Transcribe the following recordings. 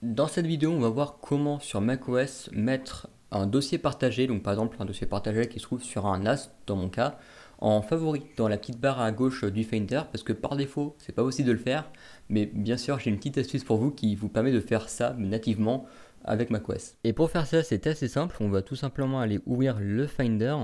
Dans cette vidéo, on va voir comment sur macOS mettre un dossier partagé, donc par exemple un dossier partagé qui se trouve sur un NAS, dans mon cas, en favori dans la petite barre à gauche du Finder, parce que par défaut, c'est pas possible de le faire, mais bien sûr, j'ai une petite astuce pour vous qui vous permet de faire ça nativement avec macOS. Et pour faire ça, c'est assez simple, on va tout simplement aller ouvrir le Finder.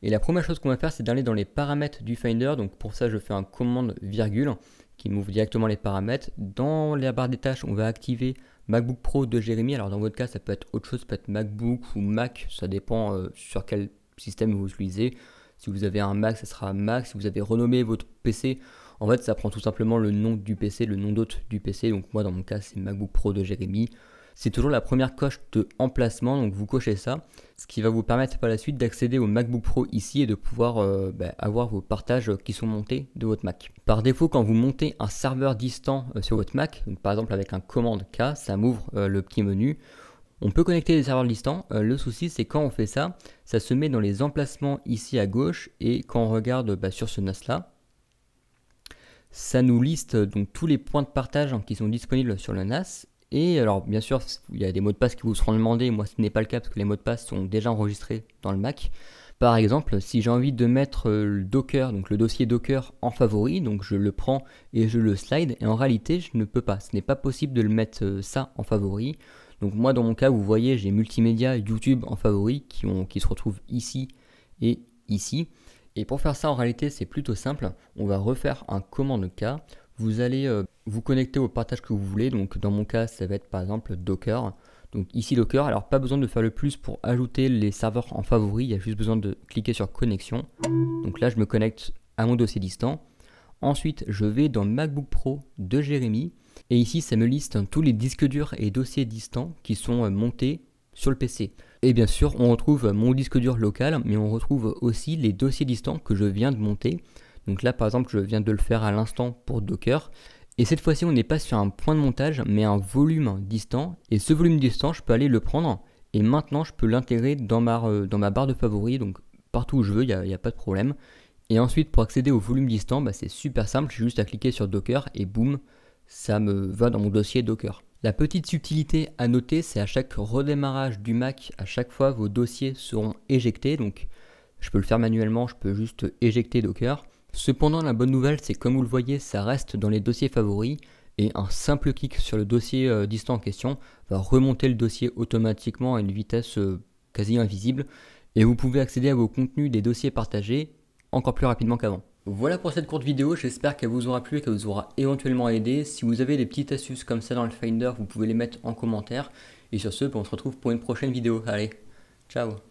Et la première chose qu'on va faire, c'est d'aller dans les paramètres du Finder. Donc pour ça, je fais un commande virgule qui m'ouvre directement les paramètres. Dans la barre des tâches, on va activer MacBook Pro de Jérémy. Alors dans votre cas, ça peut être autre chose, ça peut être MacBook ou Mac. Ça dépend sur quel système vous utilisez. Si vous avez un Mac, ça sera Mac. Si vous avez renommé votre PC, en fait, ça prend tout simplement le nom du PC, le nom d'hôte du PC. Donc moi, dans mon cas, c'est MacBook Pro de Jérémy. C'est toujours la première coche de emplacement, donc vous cochez ça, ce qui va vous permettre par la suite d'accéder au MacBook Pro ici et de pouvoir avoir vos partages qui sont montés de votre Mac. Par défaut, quand vous montez un serveur distant sur votre Mac, donc par exemple avec un commande K, ça m'ouvre le petit menu. On peut connecter les serveurs distants. Le souci, c'est quand on fait ça, ça se met dans les emplacements ici à gauche et quand on regarde sur ce NAS là, ça nous liste donc tous les points de partage qui sont disponibles sur le NAS. Et alors bien sûr, il y a des mots de passe qui vous seront demandés, moi ce n'est pas le cas parce que les mots de passe sont déjà enregistrés dans le Mac. Par exemple, si j'ai envie de mettre le Docker, donc le dossier Docker en favori, donc je le prends et je le slide, et en réalité je ne peux pas, ce n'est pas possible de le mettre ça en favori. Donc moi dans mon cas, vous voyez, j'ai multimédia, YouTube en favori qui se retrouvent ici et ici. Et pour faire ça en réalité c'est plutôt simple, on va refaire un commande K. Vous allez vous connecter au partage que vous voulez, donc dans mon cas ça va être par exemple Docker. Donc ici Docker, alors pas besoin de faire le plus pour ajouter les serveurs en favori, il y a juste besoin de cliquer sur connexion. Donc là je me connecte à mon dossier distant. Ensuite je vais dans MacBook Pro de Jérémy et ici ça me liste tous les disques durs et dossiers distants qui sont montés sur le PC. Et bien sûr on retrouve mon disque dur local, mais on retrouve aussi les dossiers distants que je viens de monter. Donc là par exemple je viens de le faire à l'instant pour Docker. Et cette fois-ci on n'est pas sur un point de montage mais un volume distant. Et ce volume distant je peux aller le prendre et maintenant je peux l'intégrer dans ma barre de favoris. Donc partout où je veux, il n'y a pas de problème. Et ensuite pour accéder au volume distant, c'est super simple, j'ai juste à cliquer sur Docker et boum, ça me va dans mon dossier Docker. La petite subtilité à noter, c'est à chaque redémarrage du Mac, à chaque fois vos dossiers seront éjectés. Donc je peux le faire manuellement, je peux juste éjecter Docker. Cependant, la bonne nouvelle, c'est comme vous le voyez, ça reste dans les dossiers favoris et un simple clic sur le dossier distant en question va remonter le dossier automatiquement à une vitesse quasi invisible et vous pouvez accéder à vos contenus des dossiers partagés encore plus rapidement qu'avant. Voilà pour cette courte vidéo, j'espère qu'elle vous aura plu et qu'elle vous aura éventuellement aidé. Si vous avez des petites astuces comme ça dans le Finder, vous pouvez les mettre en commentaire. Et sur ce, on se retrouve pour une prochaine vidéo. Allez, ciao!